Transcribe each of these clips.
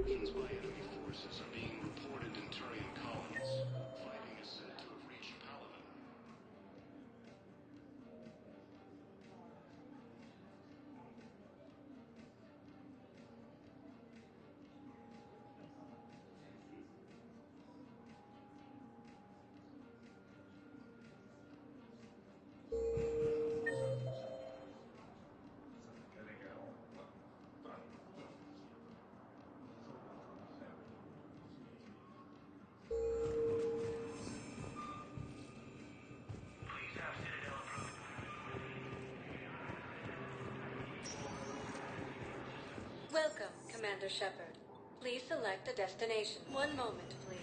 Incursions by enemy forces are being reported in Turian colonies. Fighting is said to have reached Paladin. Welcome, Commander Shepard. Please select a destination. One moment, please.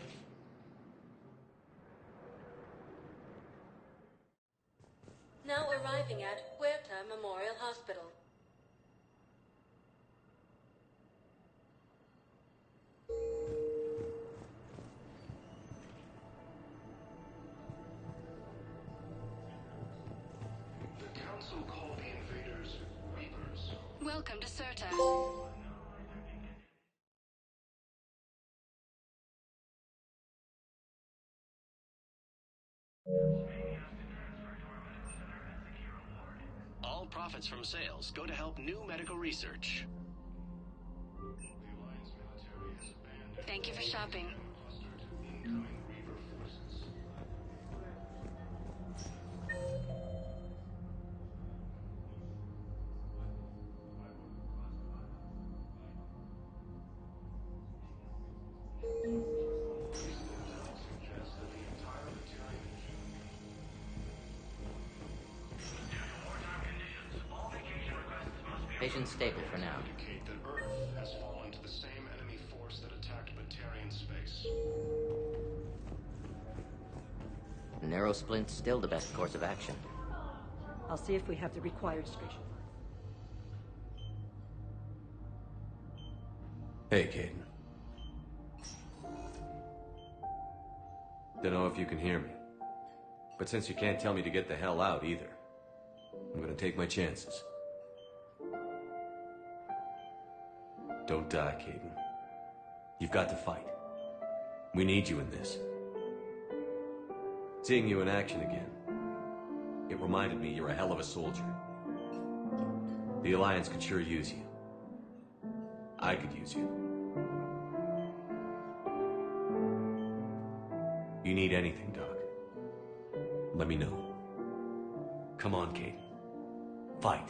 Now arriving at Huerta Memorial Hospital. The Council called the invaders Reapers. Welcome to Citadel. All profits from sales go to help new medical research. Thank you for shopping. Incoming Reaper forces. Suggests that the entire Batarian Patient's stable for now. indicate that Earth has fallen to the same enemy force that attacked Batarian space. Narrow splint's still the best course of action. I'll see if we have the required station. Hey, Caden. Don't know if you can hear me. But since you can't tell me to get the hell out either, I'm gonna take my chances. Don't die, Caden. You've got to fight. We need you in this. Seeing you in action again, it reminded me you're a hell of a soldier. The Alliance could sure use you. I could use you. You need anything, Doc, let me know. Come on, Caden. Fight.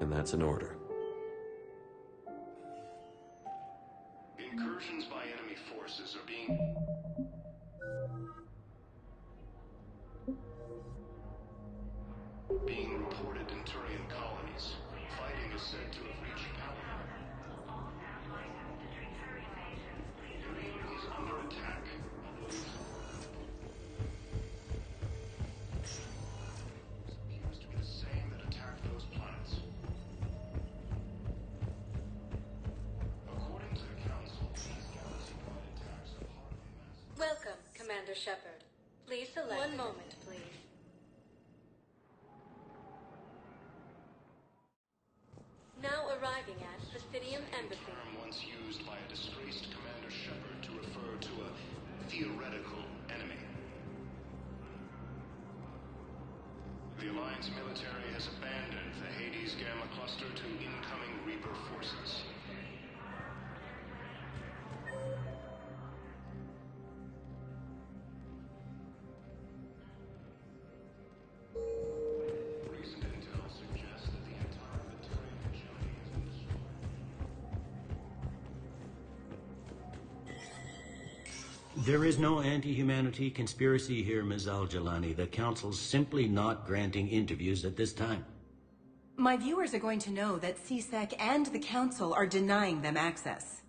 And that's an order. Incursions by enemy forces are being... reported in Turian colonies. Fighting is said to have reached Paladin. Urian is under attack. Appears to be the same that attacked those planets. According to the Council, these galaxy-wide attacks are part of a massive... Welcome, Commander Shepard. Please select... One moment, please. Now arriving at Citadel Embassy. Term once used by a disgraced Commander Shepard to refer to a theoretical enemy. The Alliance military has abandoned the Hades Gamma cluster to incoming Reaper forces. Recent intel suggests that the entire Batarian hegemony has been destroyed. There is no anti-humanity conspiracy here, Ms. Al-Jalani. The Council's simply not granting interviews at this time. My viewers are going to know that CSEC and the Council are denying them access.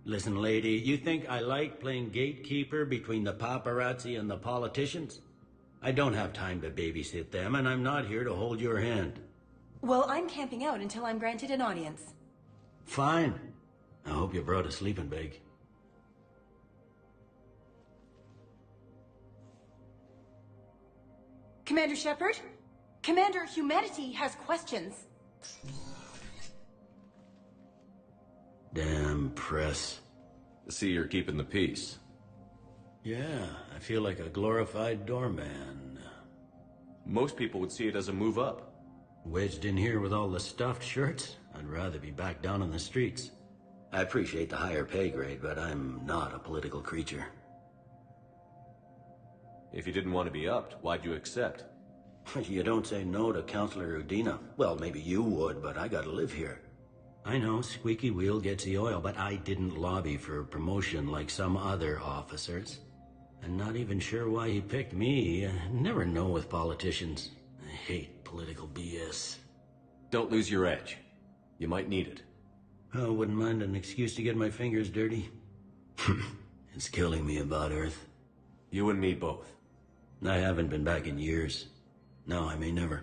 Listen, lady, you think I like playing gatekeeper between the paparazzi and the politicians? I don't have time to babysit them, and I'm not here to hold your hand. Well, I'm camping out until I'm granted an audience. Fine. I hope you brought a sleeping bag. Commander Shepard? Commander, humanity has questions. Damn press. See, you're keeping the peace. Yeah, I feel like a glorified doorman. Most people would see it as a move up. Wedged in here with all the stuffed shirts? I'd rather be back down on the streets. I appreciate the higher pay grade, but I'm not a political creature. If you didn't want to be upped, why'd you accept? You don't say no to Counselor Udina. Well, maybe you would, but I gotta live here. I know, squeaky wheel gets the oil, but I didn't lobby for promotion like some other officers. I'm not even sure why he picked me. I never know with politicians. I hate political BS. Don't lose your edge. You might need it. Oh, wouldn't mind an excuse to get my fingers dirty. It's killing me about Earth. You and me both. I haven't been back in years. Now I may never.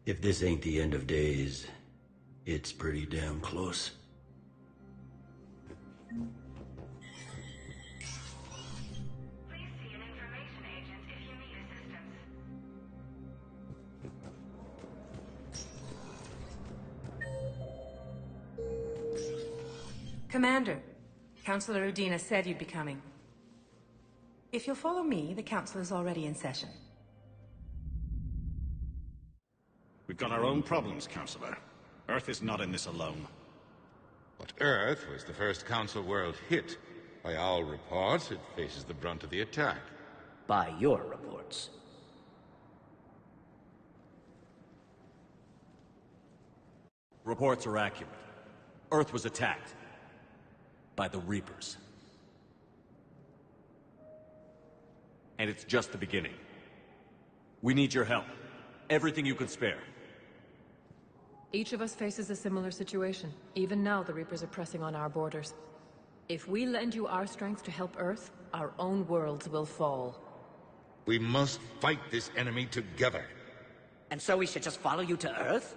If this ain't the end of days, it's pretty damn close. Please see an information agent if you need assistance. Commander, Councillor Udina said you'd be coming. If you'll follow me, the council is already in session. We've got our own problems, Councillor. Earth is not in this alone. But Earth was the first Council world hit. By all reports, it faces the brunt of the attack. By your reports. Reports are accurate. Earth was attacked. By the Reapers. And it's just the beginning. We need your help. Everything you can spare. Each of us faces a similar situation. Even now, the Reapers are pressing on our borders. If we lend you our strength to help Earth, our own worlds will fall. We must fight this enemy together. And so we should just follow you to Earth?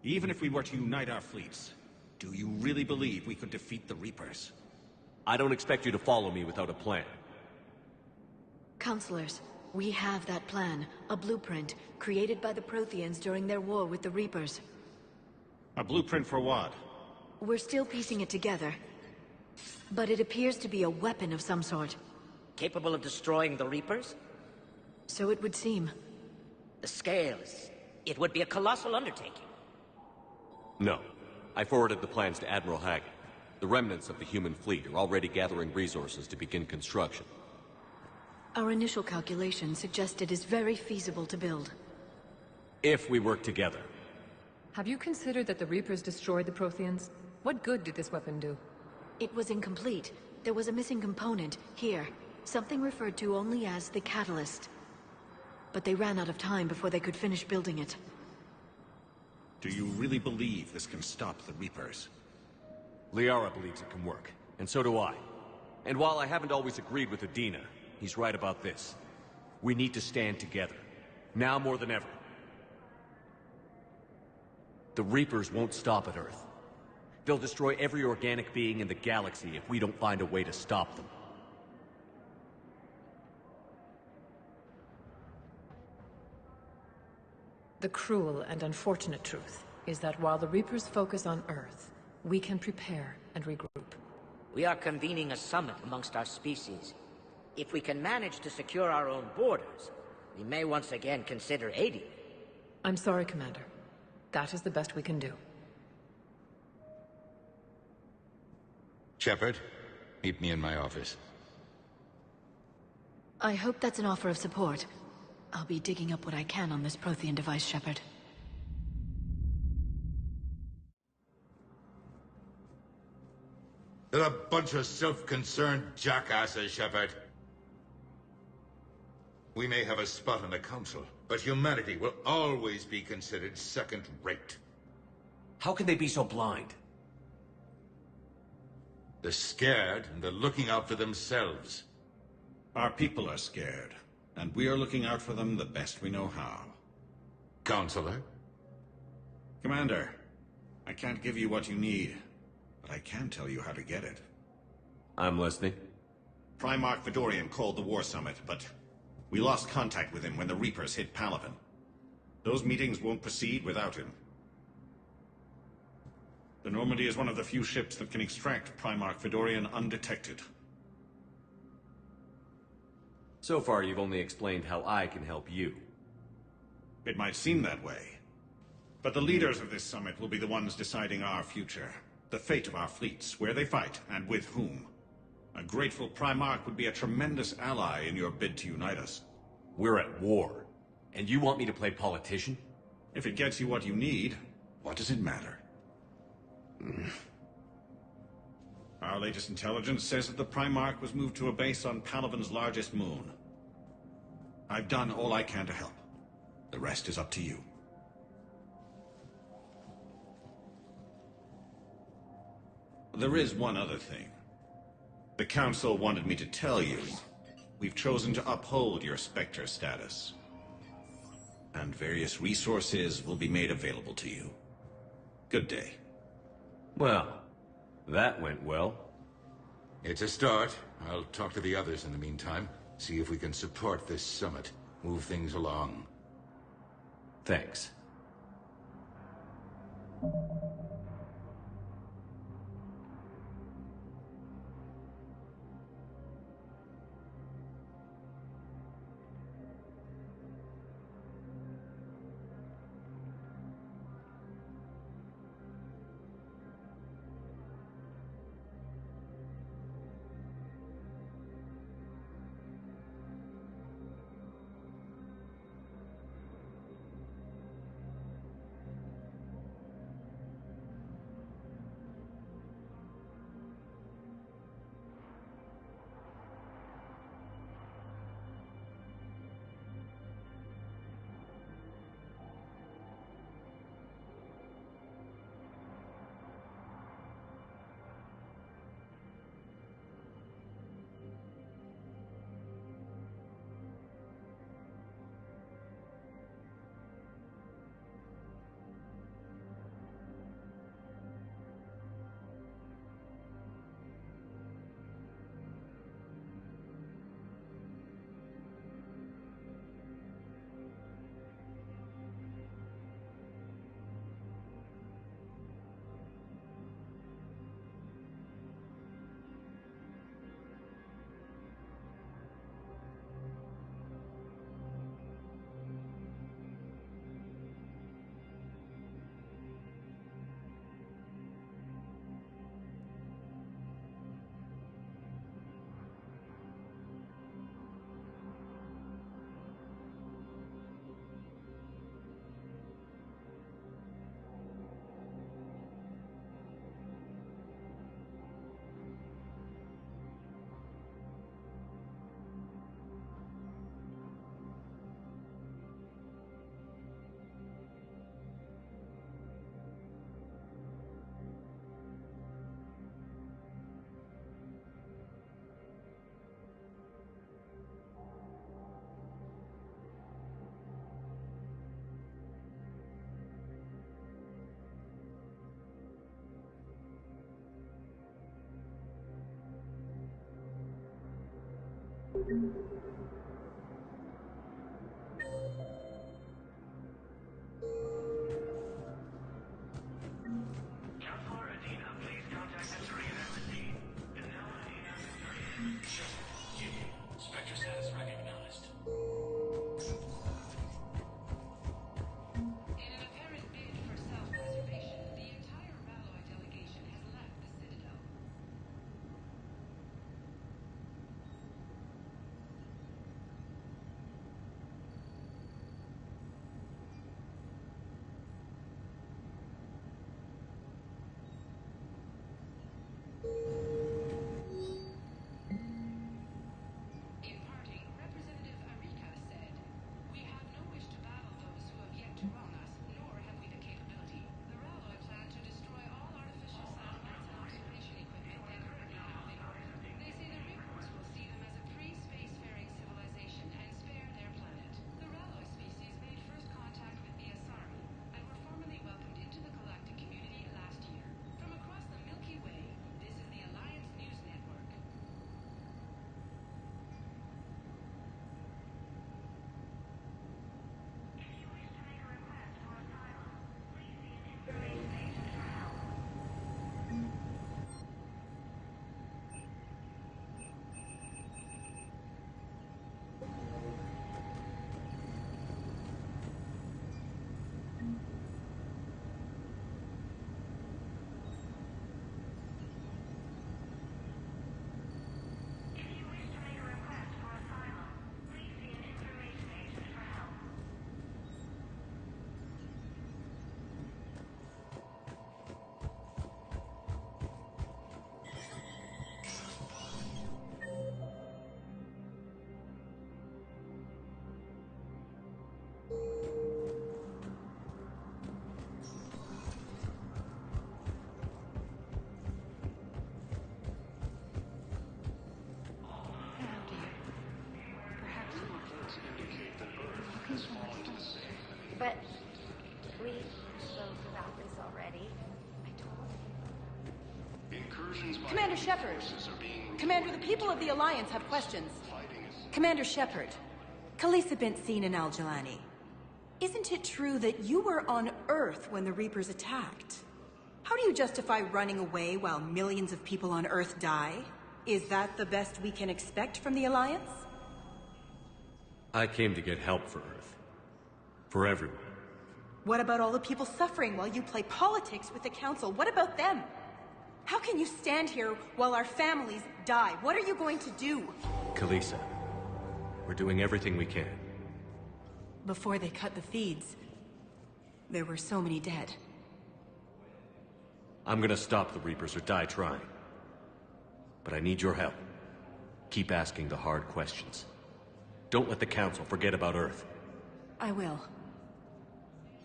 Even if we were to unite our fleets, do you really believe we could defeat the Reapers? I don't expect you to follow me without a plan. Counselors, we have that plan. A blueprint, created by the Protheans during their war with the Reapers. A blueprint for what? We're still piecing it together. But it appears to be a weapon of some sort. Capable of destroying the Reapers? So it would seem. The scales. It would be a colossal undertaking. No. I forwarded the plans to Admiral Hagen. The remnants of the human fleet are already gathering resources to begin construction. Our initial calculations suggest it is very feasible to build. If we work together. Have you considered that the Reapers destroyed the Protheans? What good did this weapon do? It was incomplete. There was a missing component, here. Something referred to only as the catalyst. But they ran out of time before they could finish building it. Do you really believe this can stop the Reapers? Liara believes it can work, and so do I. And while I haven't always agreed with Udina, he's right about this. We need to stand together. Now more than ever. The Reapers won't stop at Earth. They'll destroy every organic being in the galaxy if we don't find a way to stop them. The cruel and unfortunate truth is that while the Reapers focus on Earth, we can prepare and regroup. We are convening a summit amongst our species. If we can manage to secure our own borders, we may once again consider aiding. I'm sorry, Commander. That is the best we can do. Shepard, meet me in my office. I hope that's an offer of support. I'll be digging up what I can on this Prothean device, Shepard. They're a bunch of self-concerned jackasses, Shepard. We may have a spot on the Council, but humanity will always be considered second-rate. How can they be so blind? They're scared, and they're looking out for themselves. Our people are scared, and we are looking out for them the best we know how. Counselor? Commander, I can't give you what you need, but I can tell you how to get it. I'm listening. Primarch Vidorian called the War Summit, but We lost contact with him when the Reapers hit Palaven. Those meetings won't proceed without him. The Normandy is one of the few ships that can extract Primarch Fedorian undetected. So far, you've only explained how I can help you. It might seem that way. But the leaders of this summit will be the ones deciding our future. The fate of our fleets, where they fight, and with whom. A grateful Primarch would be a tremendous ally in your bid to unite us. We're at war. And you want me to play politician? If it gets you what you need, what does it matter? Our latest intelligence says that the Primarch was moved to a base on Palaven's largest moon. I've done all I can to help. The rest is up to you. There is one other thing. The Council wanted me to tell you. We've chosen to uphold your Spectre status. And various resources will be made available to you. Good day. Well, that went well. It's a start. I'll talk to the others in the meantime. See if we can support this summit. Move things along. Thanks. Spectre status recognized. In an apparent bid for self-preservation, the entire Ralloy delegation has left the Citadel. But we spoke about this already. I told you. Incursions by Commander Shepard. forces are being Commander, the people of the Alliance have questions. Commander Shepard, Khaleesa bint Sin and Al-Jalani. Isn't it true that you were on Earth when the Reapers attacked? How do you justify running away while millions of people on Earth die? Is that the best we can expect from the Alliance? I came to get help for Earth. For everyone. What about all the people suffering while you play politics with the Council? What about them? How can you stand here while our families die? What are you going to do? Khaleesa, we're doing everything we can. Before they cut the feeds, there were so many dead. I'm gonna stop the Reapers or die trying. But I need your help. Keep asking the hard questions. Don't let the Council forget about Earth. I will.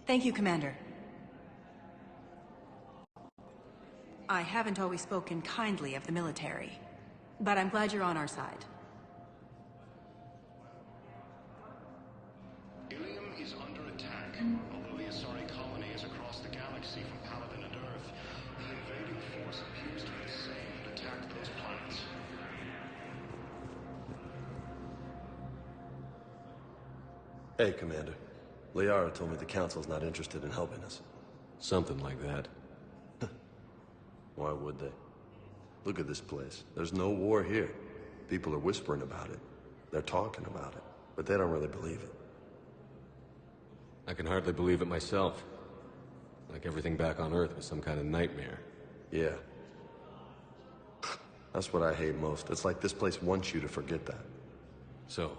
Thank you, Commander. I haven't always spoken kindly of the military, but I'm glad you're on our side. Ilium is under attack. Although the Asari colony is across the galaxy from Paladin and Earth, the invading force appears to be the same and attacked those planets. Hey, Commander. Liara told me the Council's not interested in helping us. Something like that. Why would they? Look at this place. There's no war here. People are whispering about it. They're talking about it, but they don't really believe it. I can hardly believe it myself. Like everything back on Earth was some kind of nightmare. Yeah. That's what I hate most. It's like this place wants you to forget that. So,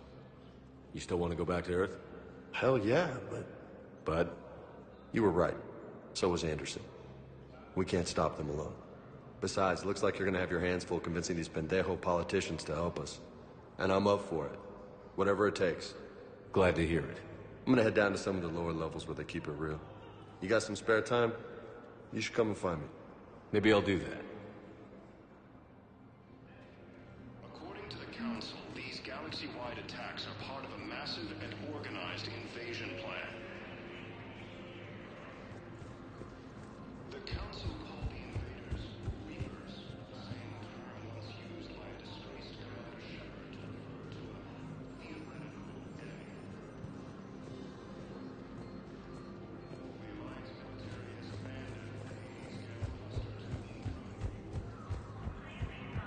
you still want to go back to Earth? Hell yeah, but... You were right. So was Anderson. We can't stop them alone. Besides, it looks like you're gonna have your hands full convincing these pendejo politicians to help us. And I'm up for it. Whatever it takes. Glad to hear it. I'm gonna head down to some of the lower levels where they keep it real. You got some spare time? You should come and find me. Maybe I'll do that. According to the Council, these galaxy-wide attacks are part of a massive and organized invasion plan. The Council called the invaders Reapers, the same term once used by a disgraced Commander Shepard to refer to a theoretical enemy. The Alliance military has abandoned the Hades Gamma Cluster to incoming.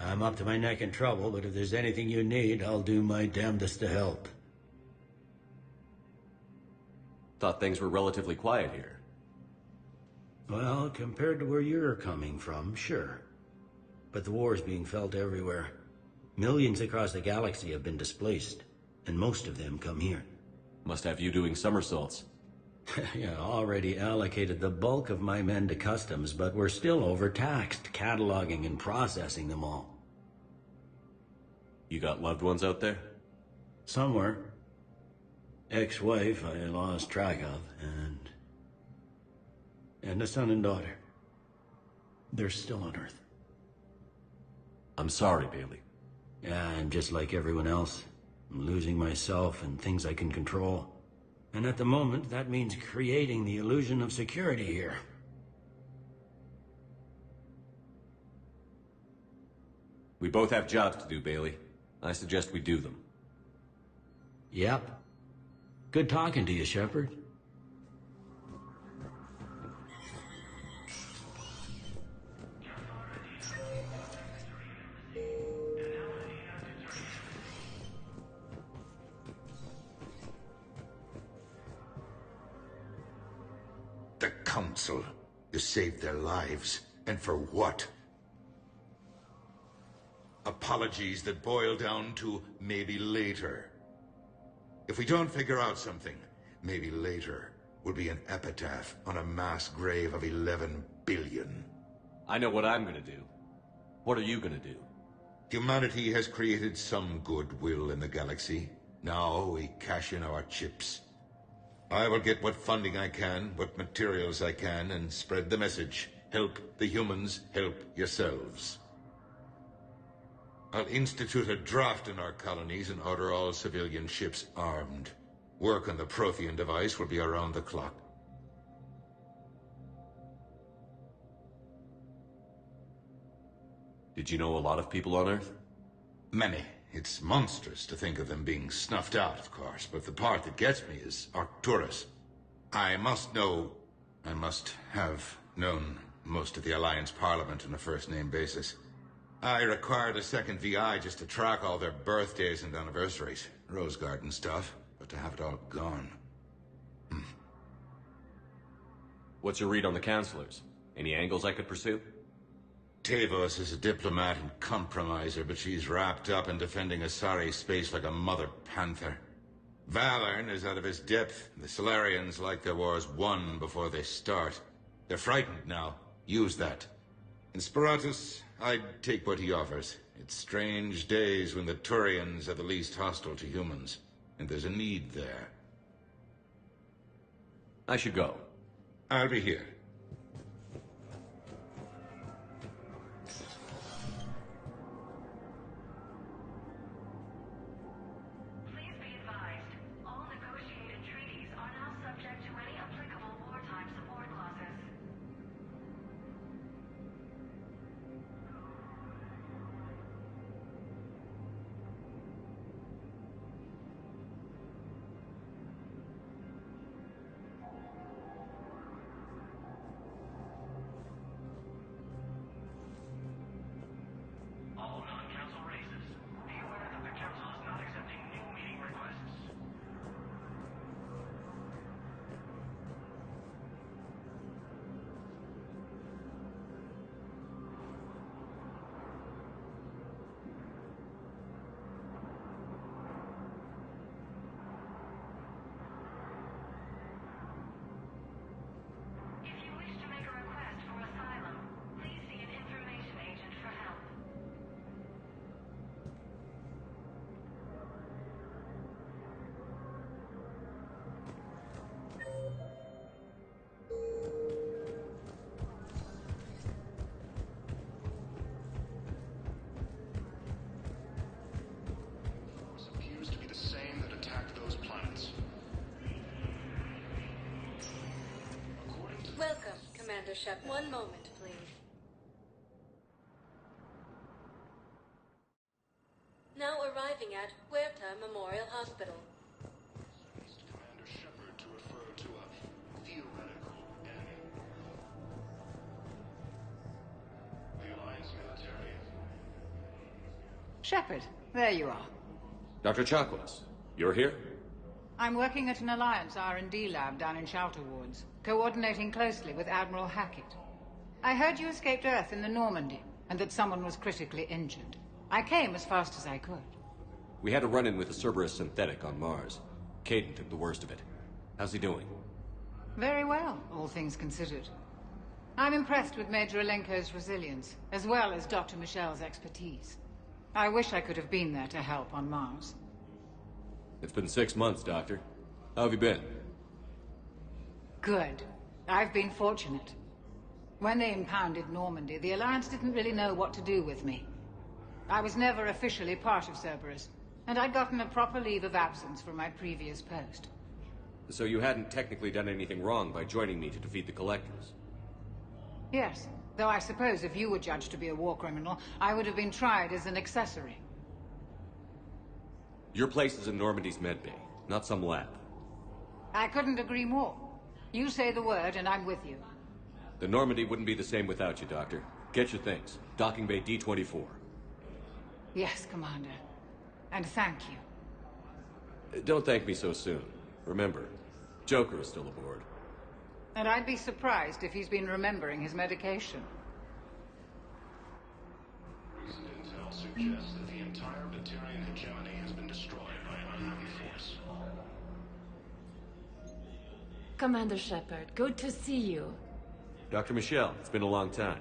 I'm up to my neck in trouble, but if there's anything you need, I'll do my damnedest to help. Thought things were relatively quiet here. Well, compared to where you're coming from, sure. But the war's being felt everywhere. Millions across the galaxy have been displaced, and most of them come here. Must have you doing somersaults. Yeah, already allocated the bulk of my men to customs, but we're still overtaxed, cataloging and processing them all. You got loved ones out there? Somewhere. Ex-wife I lost track of, and a son and daughter. They're still on Earth. I'm sorry, Bailey. Yeah, I'm just like everyone else. I'm losing myself and things I can control. And at the moment, that means creating the illusion of security here. We both have jobs to do, Bailey. I suggest we do them. Yep. Good talking to you, Shepard. The Council. You saved their lives. And for what? Apologies that boil down to maybe later. If we don't figure out something, maybe later will be an epitaph on a mass grave of 11 billion. I know what I'm gonna do. What are you gonna do? Humanity has created some goodwill in the galaxy. Now we cash in our chips. I will get what funding I can, what materials I can, and spread the message. Help the humans, help yourselves. I'll institute a draft in our colonies and order all civilian ships armed. Work on the Prothean device will be around the clock. Did you know a lot of people on Earth? Many. It's monstrous to think of them being snuffed out, of course, but the part that gets me is Arcturus. I must have known most of the Alliance Parliament on a first-name basis. I required a second VI just to track all their birthdays and anniversaries. Rose Garden stuff, but to have it all gone. What's your read on the counselors? Any angles I could pursue? Tavos is a diplomat and compromiser, but she's wrapped up in defending Asari space like a mother panther. Valern is out of his depth. The Solarians like their wars won before they start. They're frightened now. Use that. In Sparatus, I'd take what he offers. It's strange days when the Turians are the least hostile to humans, and there's a need there. I should go. I'll be here. Please be advised, all negotiated treaties are now subject to any applicable wartime support clauses. All non-council races, be aware that the council is not accepting new meeting requests. If you wish to make a request for asylum, please see an information agent for help. Force appears to be the same that attacked those planets. According to Welcome, Commander Shepard. One moment, please. Now arriving at Huerta Memorial Hospital. Commander Shepard to refer to a theoretical enemy. The Alliance military. Shepard, there you are. Dr. Chakwas, you're here? I'm working at an Alliance R&D lab down in Shelter Wards, coordinating closely with Admiral Hackett. I heard you escaped Earth in the Normandy, and that someone was critically injured. I came as fast as I could. We had a run-in with a Cerberus synthetic on Mars. Caden took the worst of it. How's he doing? Very well, all things considered. I'm impressed with Major Alenko's resilience, as well as Dr. Michel's expertise. I wish I could have been there to help on Mars. It's been 6 months, Doctor. How have you been? Good. I've been fortunate. When they impounded Normandy, the Alliance didn't really know what to do with me. I was never officially part of Cerberus, and I'd gotten a proper leave of absence from my previous post. So you hadn't technically done anything wrong by joining me to defeat the Collectors? Yes, though I suppose if you were judged to be a war criminal, I would have been tried as an accessory. Your place is in Normandy's medbay, not some lab. I couldn't agree more. You say the word, and I'm with you. The Normandy wouldn't be the same without you, Doctor. Get your things. Docking Bay D-24. Yes, Commander. And thank you. Don't thank me so soon. Remember, Joker is still aboard. And I'd be surprised if he's been remembering his medication. Recent intel suggests that the entire Batarian hegemony has been destroyed by an unholy force. Commander Shepard, good to see you. Dr. Michelle, it's been a long time.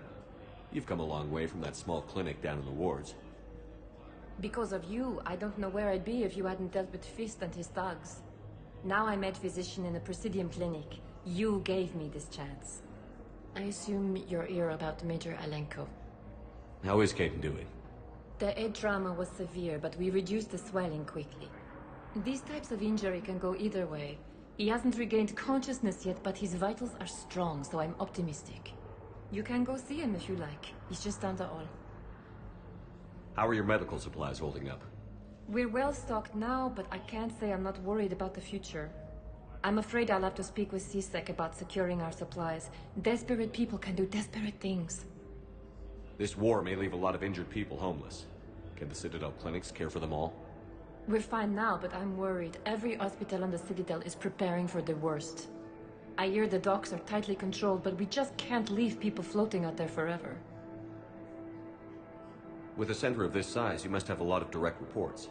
You've come a long way from that small clinic down in the wards. Because of you, I don't know where I'd be if you hadn't dealt with Fist and his thugs. Now I'm med physician in the Presidium Clinic. You gave me this chance. I assume you're here about Major Alenko. How is Caden doing? The head trauma was severe, but we reduced the swelling quickly. These types of injury can go either way. He hasn't regained consciousness yet, but his vitals are strong, so I'm optimistic. You can go see him if you like. He's just down the hall. How are your medical supplies holding up? We're well stocked now, but I can't say I'm not worried about the future. I'm afraid I'll have to speak with CSEC about securing our supplies. Desperate people can do desperate things. This war may leave a lot of injured people homeless. Can the Citadel clinics care for them all? We're fine now, but I'm worried. Every hospital on the Citadel is preparing for the worst. I hear the docks are tightly controlled, but we just can't leave people floating out there forever. With a center of this size, you must have a lot of direct reports.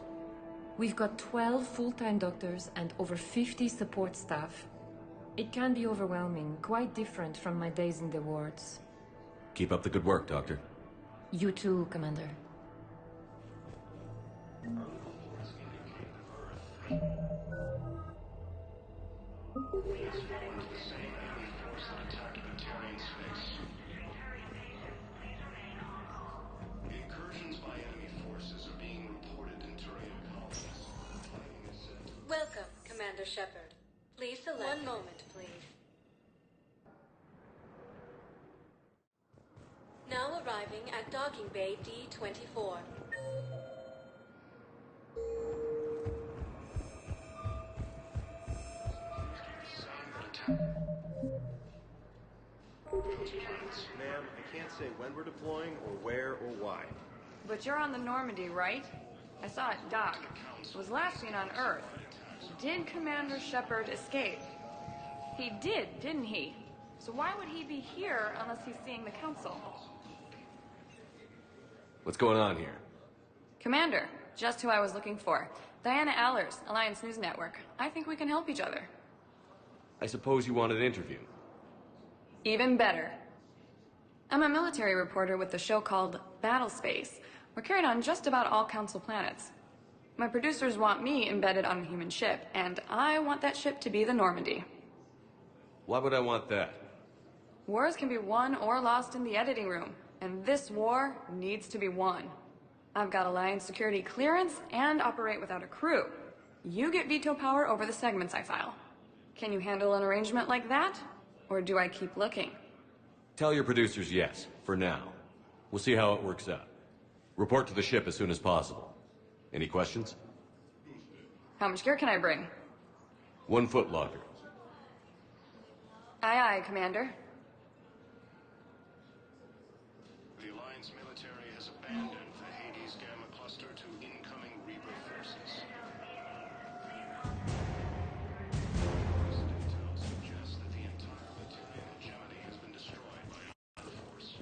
We've got 12 full-time doctors and over 50 support staff. It can be overwhelming, quite different from my days in the wards. Keep up the good work, Doctor. You too, Commander. Incursions by enemy forces are being reported in Turian colonies. Welcome, Commander Shepard. Please select... One moment, please. Now arriving at Docking Bay D-24. Ma'am, I can't say when we're deploying or where or why. But you're on the Normandy, right? I saw it dock. It was last seen on Earth. Did Commander Shepard escape? He did, didn't he? So why would he be here unless he's seeing the Council? What's going on here? Commander, just who I was looking for. Diana Allers, Alliance News Network. I think we can help each other. I suppose you want an interview. Even better. I'm a military reporter with the show called Battlespace. We're carried on just about all Council planets. My producers want me embedded on a human ship, and I want that ship to be the Normandy. Why would I want that? Wars can be won or lost in the editing room, and this war needs to be won. I've got Alliance security clearance and operate without a crew. You get veto power over the segments I file. Can you handle an arrangement like that? Or do I keep looking? Tell your producers yes, for now. We'll see how it works out. Report to the ship as soon as possible. Any questions? How much gear can I bring? 1 foot locker. Aye, aye, Commander. The Alliance military has abandoned the Hades Gamma cluster to incoming Reaper forces. These details suggest that the entire Latinian hegemony has been destroyed by another force.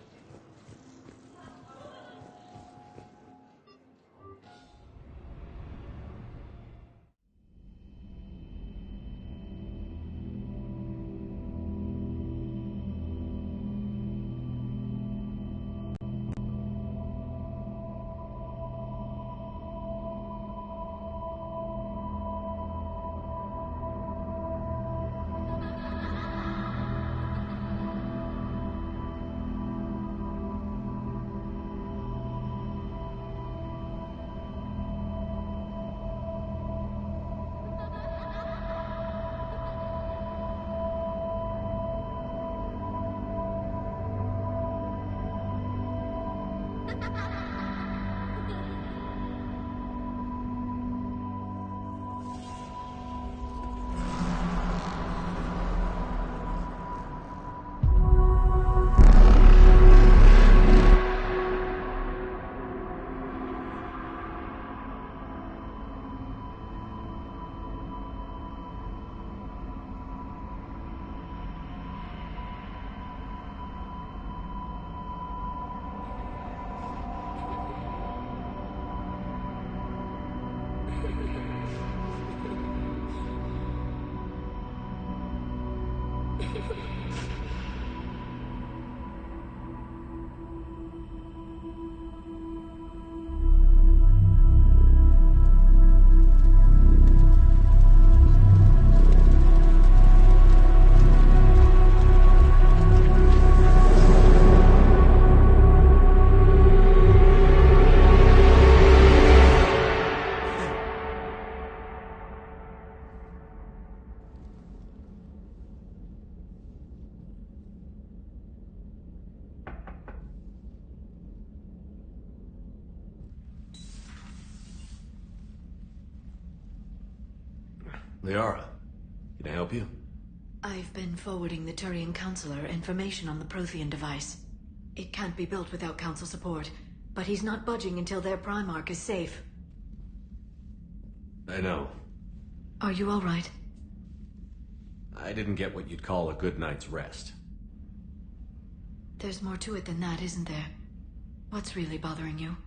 Liara, can I help you? I've been forwarding the Turian Counselor information on the Prothean device. It can't be built without Council support, but he's not budging until their Primarch is safe. I know. Are you all right? I didn't get what you'd call a good night's rest. There's more to it than that, isn't there? What's really bothering you?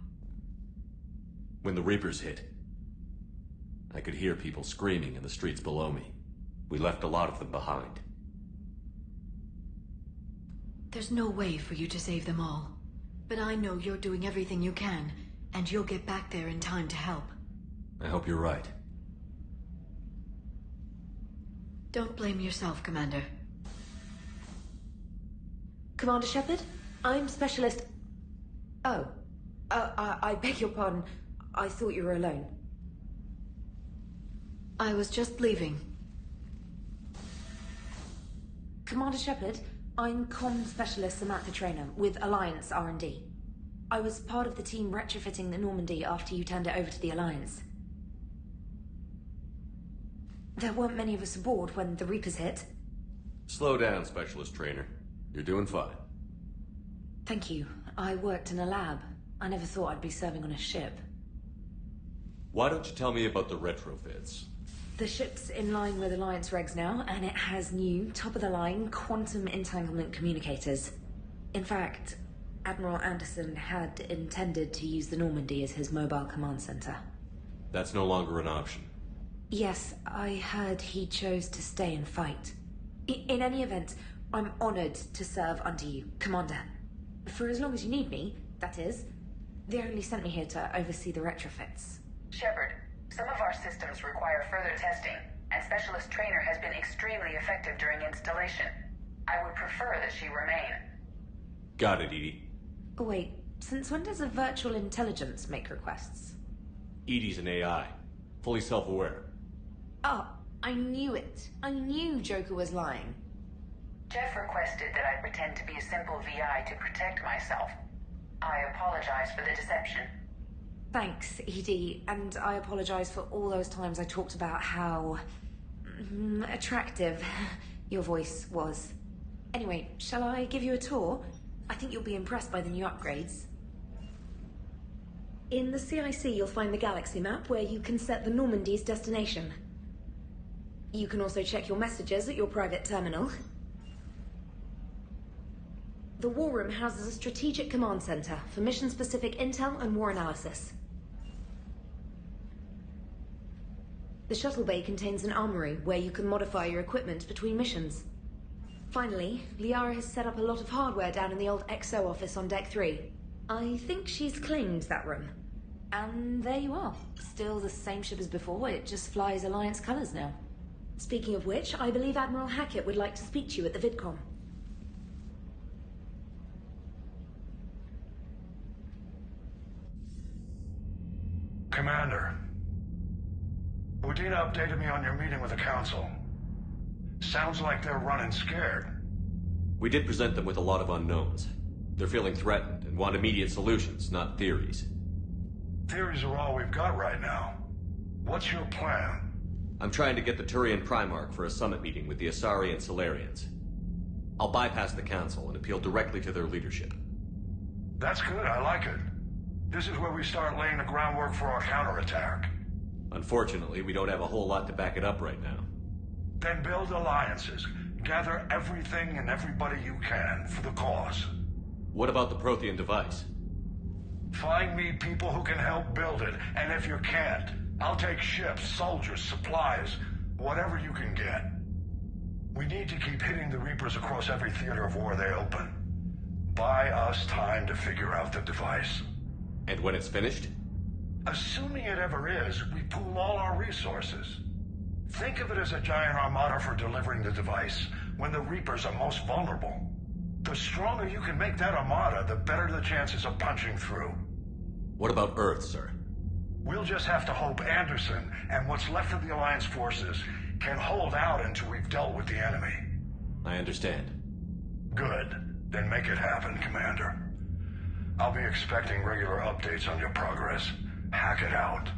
When the Reapers hit, I could hear people screaming in the streets below me. We left a lot of them behind. There's no way for you to save them all. But I know you're doing everything you can, and you'll get back there in time to help. I hope you're right. Don't blame yourself, Commander. Commander Shepard, I'm Specialist... Oh. I beg your pardon. I thought you were alone. I was just leaving. Commander Shepard, I'm Comm Specialist Samantha Traynor with Alliance R&D. I was part of the team retrofitting the Normandy after you turned it over to the Alliance. There weren't many of us aboard when the Reapers hit. Slow down, Specialist Trainer. You're doing fine. Thank you. I worked in a lab. I never thought I'd be serving on a ship. Why don't you tell me about the retrofits? The ship's in line with Alliance regs now, and it has new, top-of-the-line, quantum entanglement communicators. In fact, Admiral Anderson had intended to use the Normandy as his mobile command center. That's no longer an option. Yes, I heard he chose to stay and fight. In any event, I'm honored to serve under you, Commander. For as long as you need me, that is. They only sent me here to oversee the retrofits. Shepard, some of our systems require further testing, and Specialist Trainer has been extremely effective during installation. I would prefer that she remain. Got it, Edie. Oh, wait, since when does a virtual intelligence make requests? Edie's an AI, fully self-aware. Oh, I knew it. I knew Joker was lying. Jeff requested that I pretend to be a simple VI to protect myself. I apologize for the deception. Thanks, Edie, and I apologize for all those times I talked about how... attractive your voice was. Anyway, shall I give you a tour? I think you'll be impressed by the new upgrades. In the CIC, you'll find the galaxy map where you can set the Normandy's destination. You can also check your messages at your private terminal. The War Room houses a strategic command center for mission-specific intel and war analysis. The shuttle bay contains an armory where you can modify your equipment between missions. Finally, Liara has set up a lot of hardware down in the old XO office on Deck 3. I think she's claimed that room. And there you are. Still the same ship as before, it just flies Alliance colors now. Speaking of which, I believe Admiral Hackett would like to speak to you at the VidCom. Commander, Udina updated me on your meeting with the Council. Sounds like they're running scared. We did present them with a lot of unknowns. They're feeling threatened and want immediate solutions, not theories. Theories are all we've got right now. What's your plan? I'm trying to get the Turian Primarch for a summit meeting with the Asari and Solarians. I'll bypass the Council and appeal directly to their leadership. That's good, I like it. This is where we start laying the groundwork for our counterattack. Unfortunately, we don't have a whole lot to back it up right now. Then build alliances. Gather everything and everybody you can for the cause. What about the Prothean device? Find me people who can help build it, and if you can't, I'll take ships, soldiers, supplies, whatever you can get. We need to keep hitting the Reapers across every theater of war they open. Buy us time to figure out the device. And when it's finished? Assuming it ever is, we pool all our resources. Think of it as a giant armada for delivering the device when the Reapers are most vulnerable. The stronger you can make that armada, the better the chances of punching through. What about Earth, sir? We'll just have to hope Anderson and what's left of the Alliance forces can hold out until we've dealt with the enemy. I understand. Good. Then make it happen, Commander. I'll be expecting regular updates on your progress. Hack it out.